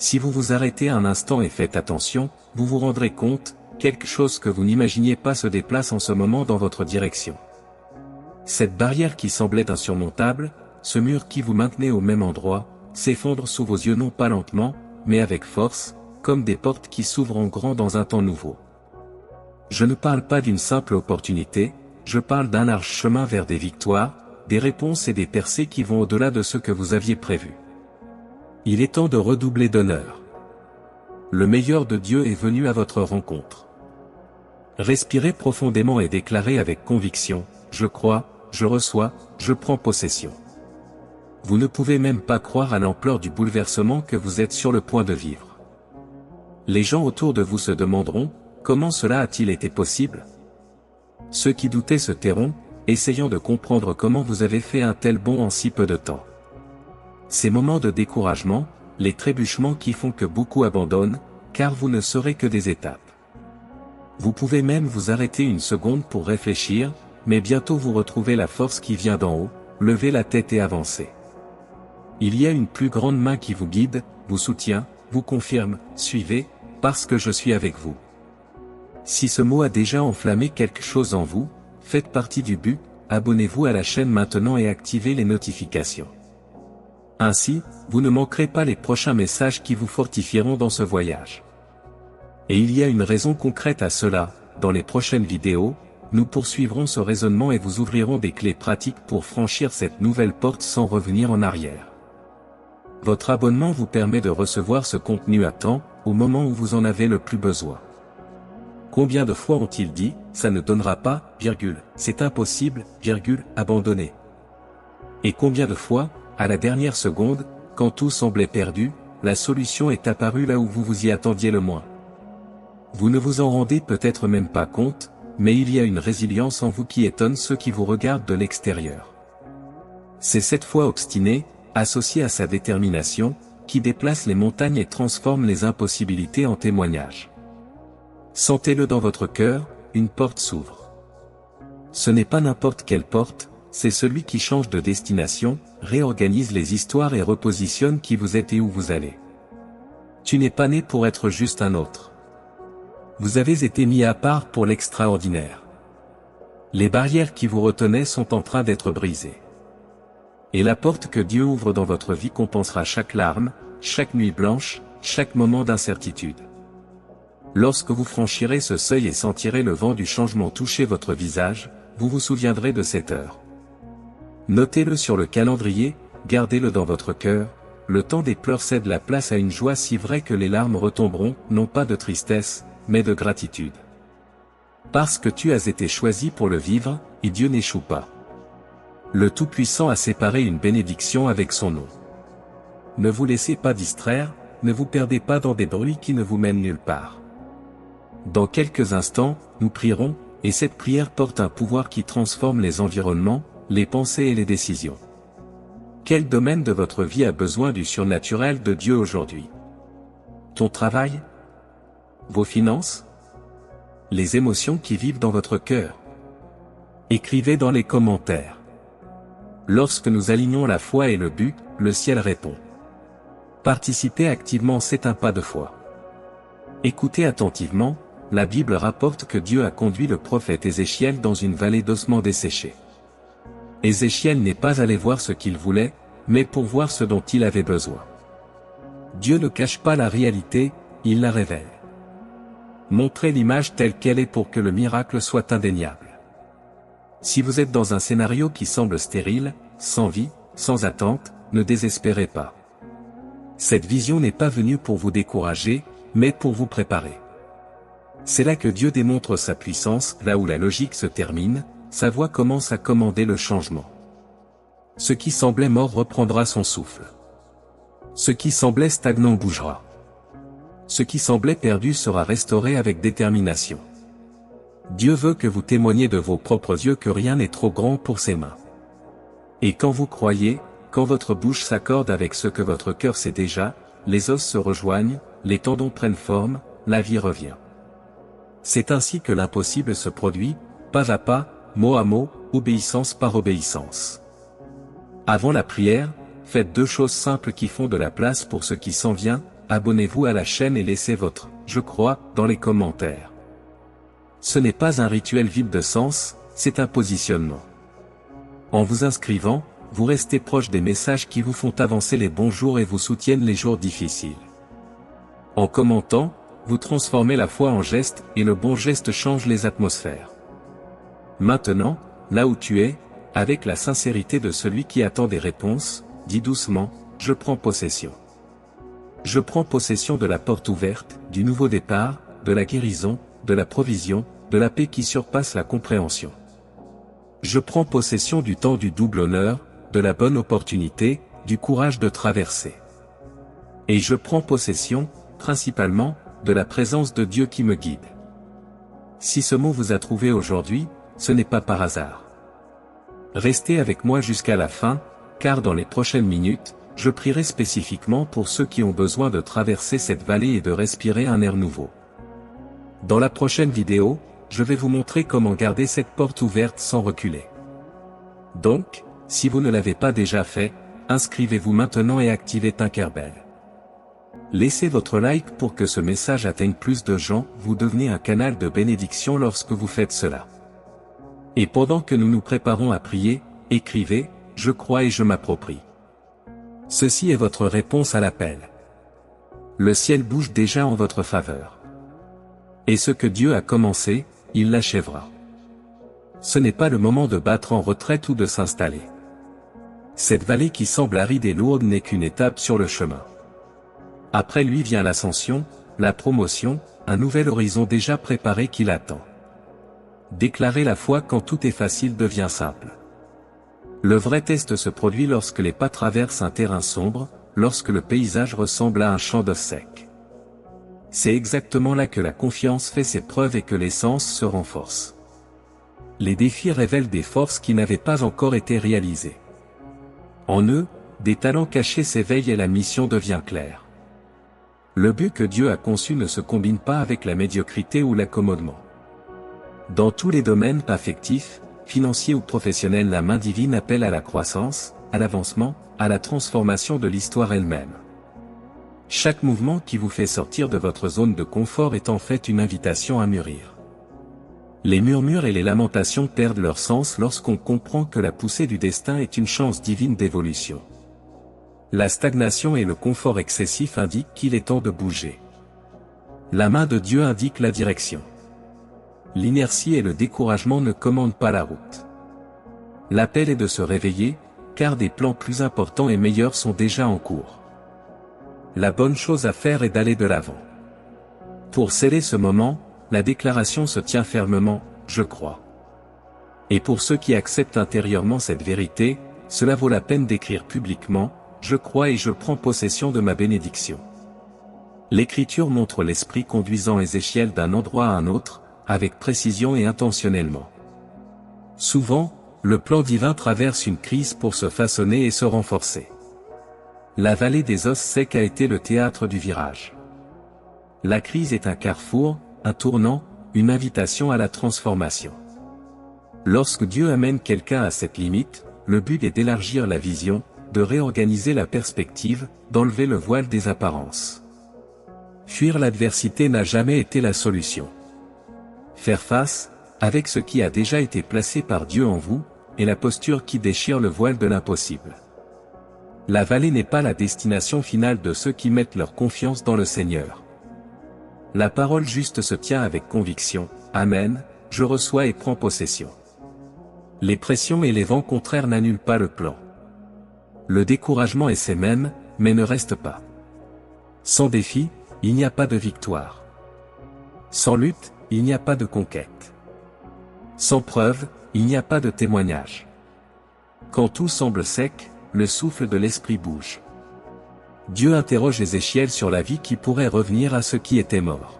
Si vous vous arrêtez un instant et faites attention, vous vous rendrez compte, quelque chose que vous n'imaginiez pas se déplace en ce moment dans votre direction. Cette barrière qui semblait insurmontable, ce mur qui vous maintenait au même endroit, s'effondre sous vos yeux non pas lentement, mais avec force, comme des portes qui s'ouvrent en grand dans un temps nouveau. Je ne parle pas d'une simple opportunité, je parle d'un large chemin vers des victoires, des réponses et des percées qui vont au-delà de ce que vous aviez prévu. Il est temps de redoubler d'honneur. Le meilleur de Dieu est venu à votre rencontre. Respirez profondément et déclarez avec conviction, je crois, je reçois, je prends possession. Vous ne pouvez même pas croire à l'ampleur du bouleversement que vous êtes sur le point de vivre. Les gens autour de vous se demanderont, comment cela a-t-il été possible? Ceux qui doutaient se tairont, essayant de comprendre comment vous avez fait un tel bond en si peu de temps. Ces moments de découragement, les trébuchements qui font que beaucoup abandonnent, car vous ne serez que des étapes. Vous pouvez même vous arrêter une seconde pour réfléchir, mais bientôt vous retrouvez la force qui vient d'en haut, levez la tête et avancez. Il y a une plus grande main qui vous guide, vous soutient, vous confirme, suivez, parce que je suis avec vous. Si ce mot a déjà enflammé quelque chose en vous, faites partie du but, abonnez-vous à la chaîne maintenant et activez les notifications. Ainsi, vous ne manquerez pas les prochains messages qui vous fortifieront dans ce voyage. Et il y a une raison concrète à cela, dans les prochaines vidéos, nous poursuivrons ce raisonnement et vous ouvrirons des clés pratiques pour franchir cette nouvelle porte sans revenir en arrière. Votre abonnement vous permet de recevoir ce contenu à temps, au moment où vous en avez le plus besoin. Combien de fois ont-ils dit, ça ne donnera pas, c'est impossible, abandonner. Et combien de fois, à la dernière seconde, quand tout semblait perdu, la solution est apparue là où vous vous y attendiez le moins. Vous ne vous en rendez peut-être même pas compte, mais il y a une résilience en vous qui étonne ceux qui vous regardent de l'extérieur. C'est cette foi obstinée, associée à sa détermination, qui déplace les montagnes et transforme les impossibilités en témoignages. Sentez-le dans votre cœur, une porte s'ouvre. Ce n'est pas n'importe quelle porte, c'est celui qui change de destination, réorganise les histoires et repositionne qui vous êtes et où vous allez. Tu n'es pas né pour être juste un autre. Vous avez été mis à part pour l'extraordinaire. Les barrières qui vous retenaient sont en train d'être brisées. Et la porte que Dieu ouvre dans votre vie compensera chaque larme, chaque nuit blanche, chaque moment d'incertitude. Lorsque vous franchirez ce seuil et sentirez le vent du changement toucher votre visage, vous vous souviendrez de cette heure. Notez-le sur le calendrier, gardez-le dans votre cœur, le temps des pleurs cède la place à une joie si vraie que les larmes retomberont, non pas de tristesse, mais de gratitude. Parce que tu as été choisi pour le vivre, et Dieu n'échoue pas. Le Tout-Puissant a séparé une bénédiction avec son nom. Ne vous laissez pas distraire, ne vous perdez pas dans des bruits qui ne vous mènent nulle part. Dans quelques instants, nous prierons, et cette prière porte un pouvoir qui transforme les environnements, les pensées et les décisions. Quel domaine de votre vie a besoin du surnaturel de Dieu aujourd'hui? Ton travail? Vos finances? Les émotions qui vivent dans votre cœur? Écrivez dans les commentaires. Lorsque nous alignons la foi et le but, le ciel répond. Participer activement, c'est un pas de foi. Écoutez attentivement, la Bible rapporte que Dieu a conduit le prophète Ézéchiel dans une vallée d'ossements desséchés. Ézéchiel n'est pas allé voir ce qu'il voulait, mais pour voir ce dont il avait besoin. Dieu ne cache pas la réalité, il la révèle. Montrez l'image telle qu'elle est pour que le miracle soit indéniable. Si vous êtes dans un scénario qui semble stérile, sans vie, sans attente, ne désespérez pas. Cette vision n'est pas venue pour vous décourager, mais pour vous préparer. C'est là que Dieu démontre sa puissance, là où la logique se termine, sa voix commence à commander le changement. Ce qui semblait mort reprendra son souffle. Ce qui semblait stagnant bougera. Ce qui semblait perdu sera restauré avec détermination. Dieu veut que vous témoigniez de vos propres yeux que rien n'est trop grand pour ses mains. Et quand vous croyez, quand votre bouche s'accorde avec ce que votre cœur sait déjà, les os se rejoignent, les tendons prennent forme, la vie revient. C'est ainsi que l'impossible se produit, pas à pas, mot à mot, obéissance par obéissance. Avant la prière, faites deux choses simples qui font de la place pour ce qui s'en vient, abonnez-vous à la chaîne et laissez votre « je crois » dans les commentaires. Ce n'est pas un rituel vide de sens, c'est un positionnement. En vous inscrivant, vous restez proche des messages qui vous font avancer les bons jours et vous soutiennent les jours difficiles. En commentant, vous transformez la foi en geste et le bon geste change les atmosphères. Maintenant, là où tu es, avec la sincérité de celui qui attend des réponses, dis doucement, je prends possession. Je prends possession de la porte ouverte, du nouveau départ, de la guérison, de la provision, de la paix qui surpasse la compréhension. Je prends possession du temps du double honneur, de la bonne opportunité, du courage de traverser. Et je prends possession, principalement, de la présence de Dieu qui me guide. Si ce mot vous a trouvé aujourd'hui, ce n'est pas par hasard. Restez avec moi jusqu'à la fin, car dans les prochaines minutes, je prierai spécifiquement pour ceux qui ont besoin de traverser cette vallée et de respirer un air nouveau. Dans la prochaine vidéo, je vais vous montrer comment garder cette porte ouverte sans reculer. Donc, si vous ne l'avez pas déjà fait, inscrivez-vous maintenant et activez Tinkerbell. Laissez votre like pour que ce message atteigne plus de gens, vous devenez un canal de bénédiction lorsque vous faites cela. Et pendant que nous nous préparons à prier, écrivez, je crois et je m'approprie. Ceci est votre réponse à l'appel. Le ciel bouge déjà en votre faveur. Et ce que Dieu a commencé, il l'achèvera. Ce n'est pas le moment de battre en retraite ou de s'installer. Cette vallée qui semble aride et lourde n'est qu'une étape sur le chemin. Après lui vient l'ascension, la promotion, un nouvel horizon déjà préparé qui l'attend. Déclarer la foi quand tout est facile devient simple. Le vrai test se produit lorsque les pas traversent un terrain sombre, lorsque le paysage ressemble à un champ d'os sec. C'est exactement là que la confiance fait ses preuves et que l'essence se renforce. Les défis révèlent des forces qui n'avaient pas encore été réalisées. En eux, des talents cachés s'éveillent et la mission devient claire. Le but que Dieu a conçu ne se combine pas avec la médiocrité ou l'accommodement. Dans tous les domaines affectifs, financiers ou professionnels, la main divine appelle à la croissance, à l'avancement, à la transformation de l'histoire elle-même. Chaque mouvement qui vous fait sortir de votre zone de confort est en fait une invitation à mûrir. Les murmures et les lamentations perdent leur sens lorsqu'on comprend que la poussée du destin est une chance divine d'évolution. La stagnation et le confort excessif indiquent qu'il est temps de bouger. La main de Dieu indique la direction. L'inertie et le découragement ne commandent pas la route. L'appel est de se réveiller, car des plans plus importants et meilleurs sont déjà en cours. La bonne chose à faire est d'aller de l'avant. Pour sceller ce moment, la déclaration se tient fermement, je crois. Et pour ceux qui acceptent intérieurement cette vérité, cela vaut la peine d'écrire publiquement, je crois et je prends possession de ma bénédiction. L'Écriture montre l'Esprit conduisant Ézéchiel d'un endroit à un autre, avec précision et intentionnellement. Souvent, le plan divin traverse une crise pour se façonner et se renforcer. La vallée des os secs a été le théâtre du virage. La crise est un carrefour, un tournant, une invitation à la transformation. Lorsque Dieu amène quelqu'un à cette limite, le but est d'élargir la vision, de réorganiser la perspective, d'enlever le voile des apparences. Fuir l'adversité n'a jamais été la solution. Faire face, avec ce qui a déjà été placé par Dieu en vous, est la posture qui déchire le voile de l'impossible. La vallée n'est pas la destination finale de ceux qui mettent leur confiance dans le Seigneur. La parole juste se tient avec conviction, Amen, je reçois et prends possession. Les pressions et les vents contraires n'annulent pas le plan. Le découragement essaie même, mais ne reste pas. Sans défi, il n'y a pas de victoire. Sans lutte, il n'y a pas de conquête. Sans preuve, il n'y a pas de témoignage. Quand tout semble sec, le souffle de l'esprit bouge. Dieu interroge Ézéchiel sur la vie qui pourrait revenir à ce qui était mort.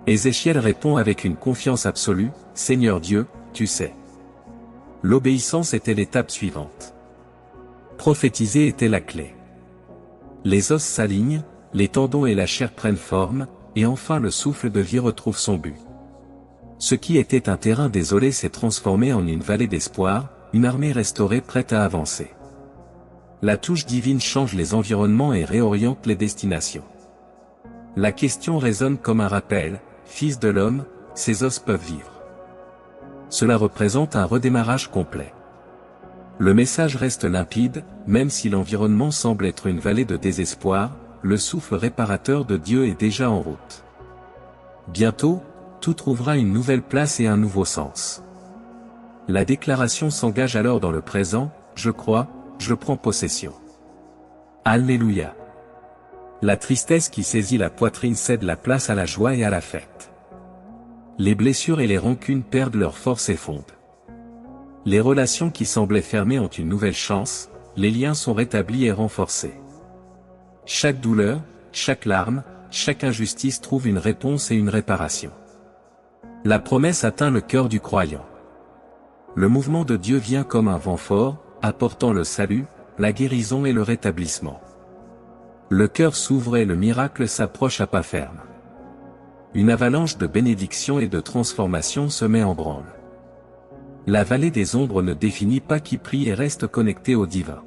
Ézéchiel répond avec une confiance absolue, « Seigneur Dieu, tu sais. » L'obéissance était l'étape suivante. Prophétiser était la clé. Les os s'alignent, les tendons et la chair prennent forme, et enfin le souffle de vie retrouve son but. Ce qui était un terrain désolé s'est transformé en une vallée d'espoir, une armée restaurée prête à avancer. La touche divine change les environnements et réoriente les destinations. La question résonne comme un rappel, Fils de l'homme, ces os peuvent vivre. Cela représente un redémarrage complet. Le message reste limpide, même si l'environnement semble être une vallée de désespoir, le souffle réparateur de Dieu est déjà en route. Bientôt, tout trouvera une nouvelle place et un nouveau sens. La déclaration s'engage alors dans le présent, je crois, je prends possession. Alléluia. La tristesse qui saisit la poitrine cède la place à la joie et à la fête. Les blessures et les rancunes perdent leur force et fondent. Les relations qui semblaient fermées ont une nouvelle chance, les liens sont rétablis et renforcés. Chaque douleur, chaque larme, chaque injustice trouve une réponse et une réparation. La promesse atteint le cœur du croyant. Le mouvement de Dieu vient comme un vent fort, apportant le salut, la guérison et le rétablissement. Le cœur s'ouvre et le miracle s'approche à pas ferme. Une avalanche de bénédictions et de transformations se met en branle. La vallée des ombres ne définit pas qui prie et reste connecté au divin.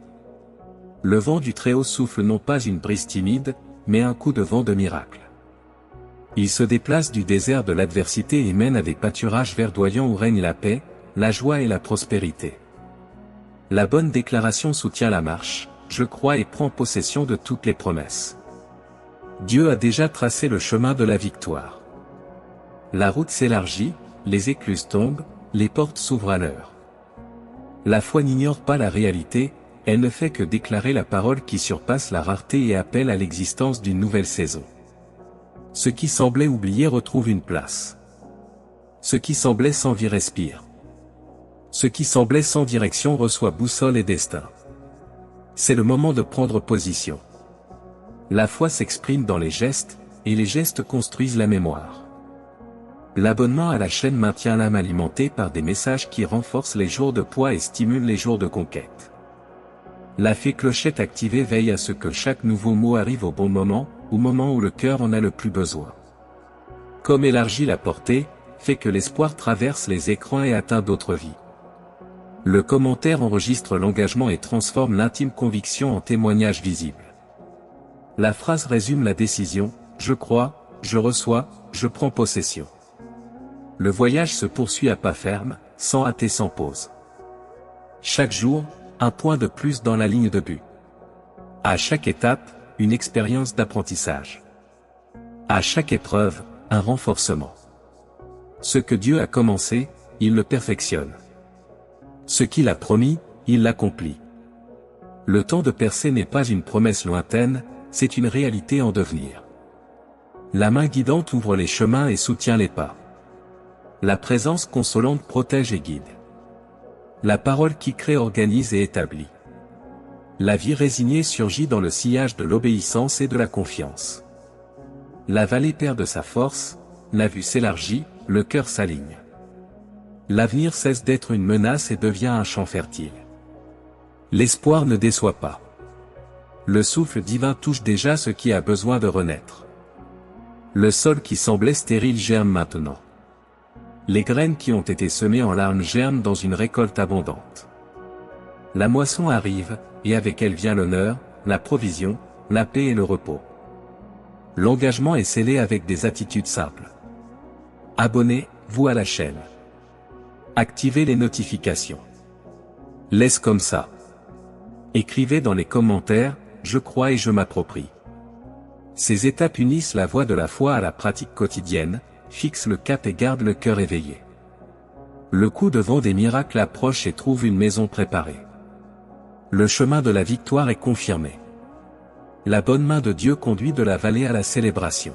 Le vent du Très-Haut souffle non pas une brise timide, mais un coup de vent de miracle. Il se déplace du désert de l'adversité et mène à des pâturages verdoyants où règne la paix, la joie et la prospérité. La bonne déclaration soutient la marche, je crois et prends possession de toutes les promesses. Dieu a déjà tracé le chemin de la victoire. La route s'élargit, les écluses tombent, les portes s'ouvrent à l'heure. La foi n'ignore pas la réalité, elle ne fait que déclarer la parole qui surpasse la rareté et appelle à l'existence d'une nouvelle saison. Ce qui semblait oublié retrouve une place. Ce qui semblait sans vie respire. Ce qui semblait sans direction reçoit boussole et destin. C'est le moment de prendre position. La foi s'exprime dans les gestes, et les gestes construisent la mémoire. L'abonnement à la chaîne maintient l'âme alimentée par des messages qui renforcent les jours de poids et stimulent les jours de conquête. La fée clochette activée veille à ce que chaque nouveau mot arrive au bon moment, au moment où le cœur en a le plus besoin. Comme élargit la portée, fait que l'espoir traverse les écrans et atteint d'autres vies. Le commentaire enregistre l'engagement et transforme l'intime conviction en témoignage visible. La phrase résume la décision, je crois, je reçois, je prends possession. Le voyage se poursuit à pas ferme, sans hâte et sans pause. Chaque jour, un point de plus dans la ligne de but. À chaque étape, une expérience d'apprentissage. À chaque épreuve, un renforcement. Ce que Dieu a commencé, il le perfectionne. Ce qu'il a promis, il l'accomplit. Le temps de percer n'est pas une promesse lointaine, c'est une réalité en devenir. La main guidante ouvre les chemins et soutient les pas. La présence consolante protège et guide. La parole qui crée organise et établit. La vie résignée surgit dans le sillage de l'obéissance et de la confiance. La vallée perd de sa force, la vue s'élargit, le cœur s'aligne. L'avenir cesse d'être une menace et devient un champ fertile. L'espoir ne déçoit pas. Le souffle divin touche déjà ce qui a besoin de renaître. Le sol qui semblait stérile germe maintenant. Les graines qui ont été semées en larmes germent dans une récolte abondante. La moisson arrive, et avec elle vient l'honneur, la provision, la paix et le repos. L'engagement est scellé avec des attitudes simples. Abonnez-vous à la chaîne. Activez les notifications. Laisse comme ça. Écrivez dans les commentaires, je crois et je m'approprie. Ces étapes unissent la voie de la foi à la pratique quotidienne, fixent le cap et gardent le cœur éveillé. Le coup de vent des miracles approche et trouve une maison préparée. Le chemin de la victoire est confirmé. La bonne main de Dieu conduit de la vallée à la célébration.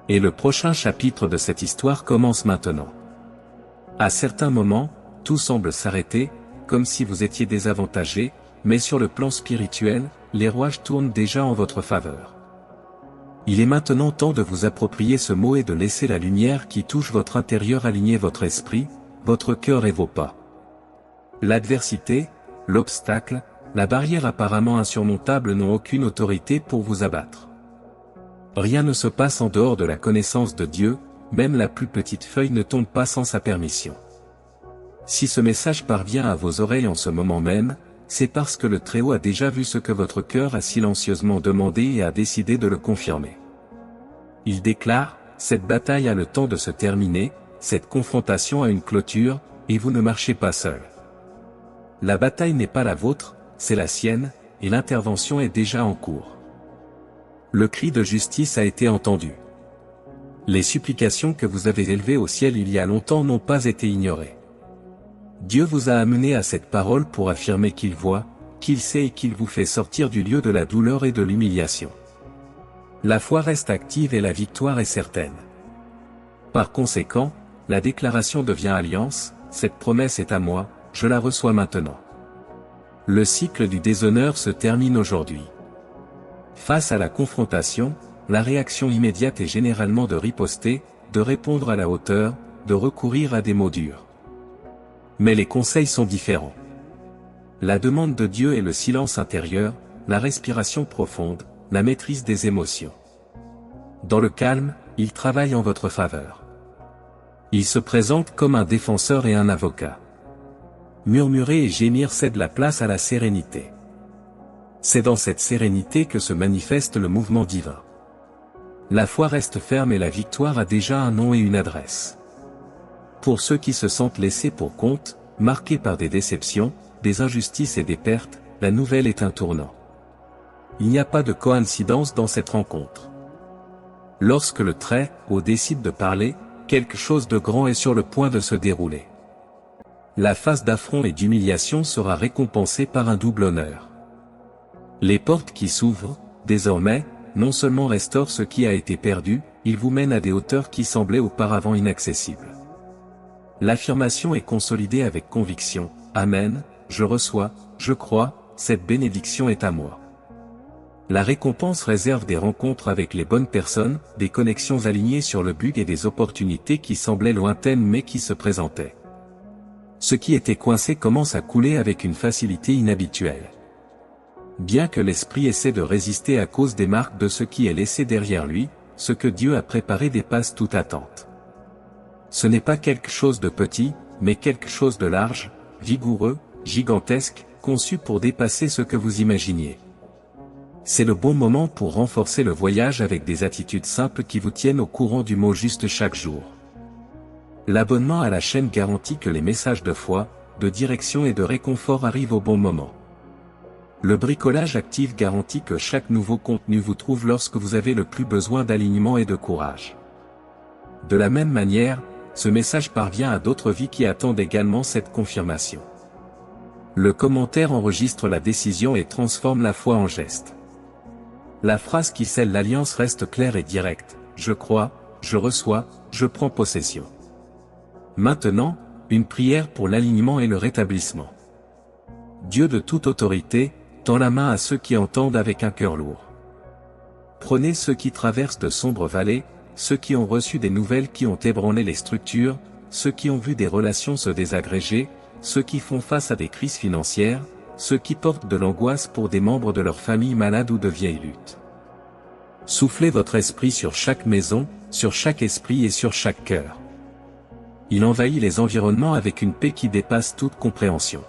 Et le prochain chapitre de cette histoire commence maintenant. À certains moments, tout semble s'arrêter, comme si vous étiez désavantagé, mais sur le plan spirituel, les rouages tournent déjà en votre faveur. Il est maintenant temps de vous approprier ce mot et de laisser la lumière qui touche votre intérieur aligner votre esprit, votre cœur et vos pas. L'adversité, l'obstacle, la barrière apparemment insurmontable n'ont aucune autorité pour vous abattre. Rien ne se passe en dehors de la connaissance de Dieu, même la plus petite feuille ne tombe pas sans sa permission. Si ce message parvient à vos oreilles en ce moment même, c'est parce que le Très-Haut a déjà vu ce que votre cœur a silencieusement demandé et a décidé de le confirmer. Il déclare, cette bataille a le temps de se terminer, cette confrontation a une clôture, et vous ne marchez pas seul. La bataille n'est pas la vôtre, c'est la sienne, et l'intervention est déjà en cours. Le cri de justice a été entendu. Les supplications que vous avez élevées au ciel il y a longtemps n'ont pas été ignorées. Dieu vous a amené à cette parole pour affirmer qu'il voit, qu'il sait et qu'il vous fait sortir du lieu de la douleur et de l'humiliation. La foi reste active et la victoire est certaine. Par conséquent, la déclaration devient alliance, cette promesse est à moi, je la reçois maintenant. Le cycle du déshonneur se termine aujourd'hui. Face à la confrontation, la réaction immédiate est généralement de riposter, de répondre à la hauteur, de recourir à des mots durs. Mais les conseils sont différents. La demande de Dieu est le silence intérieur, la respiration profonde, la maîtrise des émotions. Dans le calme, il travaille en votre faveur. Il se présente comme un défenseur et un avocat. Murmurer et gémir cèdent la place à la sérénité. C'est dans cette sérénité que se manifeste le mouvement divin. La foi reste ferme et la victoire a déjà un nom et une adresse. Pour ceux qui se sentent laissés pour compte, marqués par des déceptions, des injustices et des pertes, la nouvelle est un tournant. Il n'y a pas de coïncidence dans cette rencontre. Lorsque le Très-Haut décide de parler, quelque chose de grand est sur le point de se dérouler. La phase d'affront et d'humiliation sera récompensée par un double honneur. Les portes qui s'ouvrent, désormais, non seulement restaurent ce qui a été perdu, ils vous mènent à des hauteurs qui semblaient auparavant inaccessibles. L'affirmation est consolidée avec conviction. Amen, je reçois, je crois, cette bénédiction est à moi. La récompense réserve des rencontres avec les bonnes personnes, des connexions alignées sur le but et des opportunités qui semblaient lointaines mais qui se présentaient. Ce qui était coincé commence à couler avec une facilité inhabituelle. Bien que l'esprit essaie de résister à cause des marques de ce qui est laissé derrière lui, ce que Dieu a préparé dépasse toute attente. Ce n'est pas quelque chose de petit, mais quelque chose de large, vigoureux, gigantesque, conçu pour dépasser ce que vous imaginiez. C'est le bon moment pour renforcer le voyage avec des attitudes simples qui vous tiennent au courant du mot juste chaque jour. L'abonnement à la chaîne garantit que les messages de foi, de direction et de réconfort arrivent au bon moment. Le bricolage actif garantit que chaque nouveau contenu vous trouve lorsque vous avez le plus besoin d'alignement et de courage. De la même manière, ce message parvient à d'autres vies qui attendent également cette confirmation. Le commentaire enregistre la décision et transforme la foi en geste. La phrase qui scelle l'alliance reste claire et directe. Je crois, je reçois, je prends possession. Maintenant, une prière pour l'alignement et le rétablissement. Dieu de toute autorité, tend la main à ceux qui entendent avec un cœur lourd. Prenez ceux qui traversent de sombres vallées, ceux qui ont reçu des nouvelles qui ont ébranlé les structures, ceux qui ont vu des relations se désagréger, ceux qui font face à des crises financières, ceux qui portent de l'angoisse pour des membres de leur famille malades ou de vieilles luttes. Soufflez votre esprit sur chaque maison, sur chaque esprit et sur chaque cœur. Il envahit les environnements avec une paix qui dépasse toute compréhension.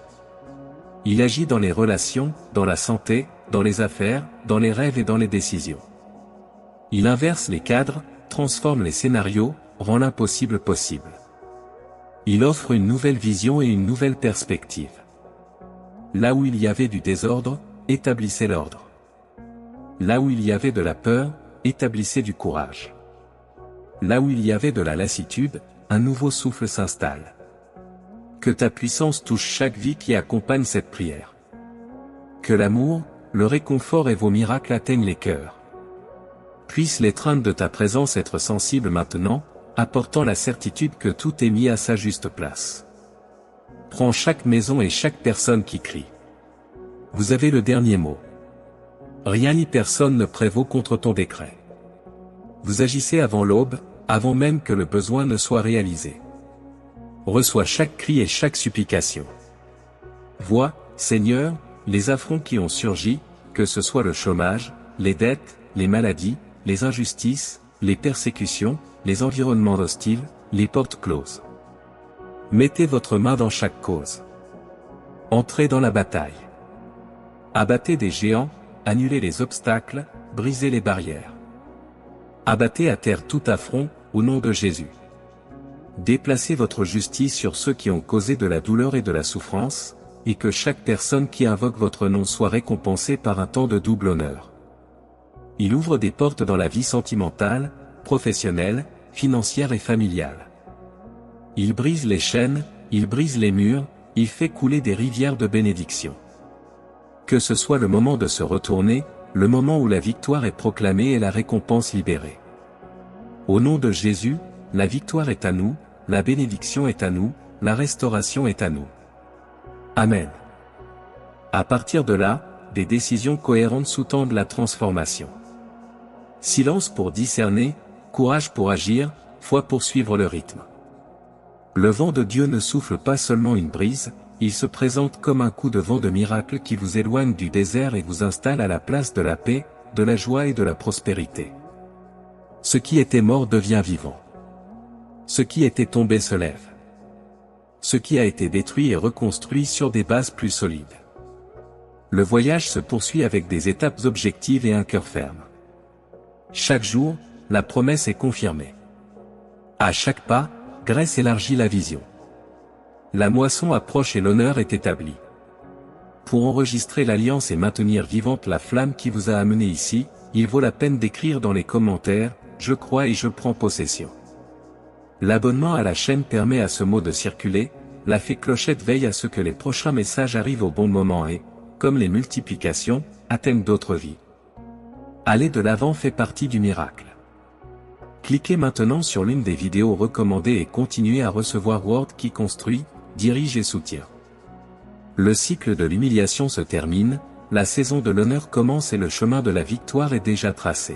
Il agit dans les relations, dans la santé, dans les affaires, dans les rêves et dans les décisions. Il inverse les cadres, transforme les scénarios, rend l'impossible possible. Il offre une nouvelle vision et une nouvelle perspective. Là où il y avait du désordre, établissez l'ordre. Là où il y avait de la peur, établissez du courage. Là où il y avait de la lassitude, un nouveau souffle s'installe. Que ta puissance touche chaque vie qui accompagne cette prière. Que l'amour, le réconfort et vos miracles atteignent les cœurs. Puisse l'étreinte de ta présence être sensible maintenant, apportant la certitude que tout est mis à sa juste place. Prends chaque maison et chaque personne qui crie. Vous avez le dernier mot. Rien ni personne ne prévaut contre ton décret. Vous agissez avant l'aube, avant même que le besoin ne soit réalisé. Reçois chaque cri et chaque supplication. Vois, Seigneur, les affronts qui ont surgi, que ce soit le chômage, les dettes, les maladies, les injustices, les persécutions, les environnements hostiles, les portes closes. Mettez votre main dans chaque cause. Entrez dans la bataille. Abattez des géants, annulez les obstacles, brisez les barrières. Abattez à terre tout affront, au nom de Jésus. Déplacez votre justice sur ceux qui ont causé de la douleur et de la souffrance, et que chaque personne qui invoque votre nom soit récompensée par un temps de double honneur. Il ouvre des portes dans la vie sentimentale, professionnelle, financière et familiale. Il brise les chaînes, il brise les murs, il fait couler des rivières de bénédiction. Que ce soit le moment de se retourner, le moment où la victoire est proclamée et la récompense libérée. Au nom de Jésus, la victoire est à nous, la bénédiction est à nous, la restauration est à nous. Amen. À partir de là, des décisions cohérentes sous-tendent la transformation. Silence pour discerner, courage pour agir, foi pour suivre le rythme. Le vent de Dieu ne souffle pas seulement une brise, il se présente comme un coup de vent de miracle qui vous éloigne du désert et vous installe à la place de la paix, de la joie et de la prospérité. Ce qui était mort devient vivant. Ce qui était tombé se lève. Ce qui a été détruit est reconstruit sur des bases plus solides. Le voyage se poursuit avec des étapes objectives et un cœur ferme. Chaque jour, la promesse est confirmée. À chaque pas, Grèce élargit la vision. La moisson approche et l'honneur est établi. Pour enregistrer l'alliance et maintenir vivante la flamme qui vous a amené ici, il vaut la peine d'écrire dans les commentaires « Je crois et je prends possession ». L'abonnement à la chaîne permet à ce mot de circuler, la fée clochette veille à ce que les prochains messages arrivent au bon moment et, comme les multiplications, atteignent d'autres vies. Aller de l'avant fait partie du miracle. Cliquez maintenant sur l'une des vidéos recommandées et continuez à recevoir Word qui construit, dirige et soutient. Le cycle de l'humiliation se termine, la saison de l'honneur commence et le chemin de la victoire est déjà tracé.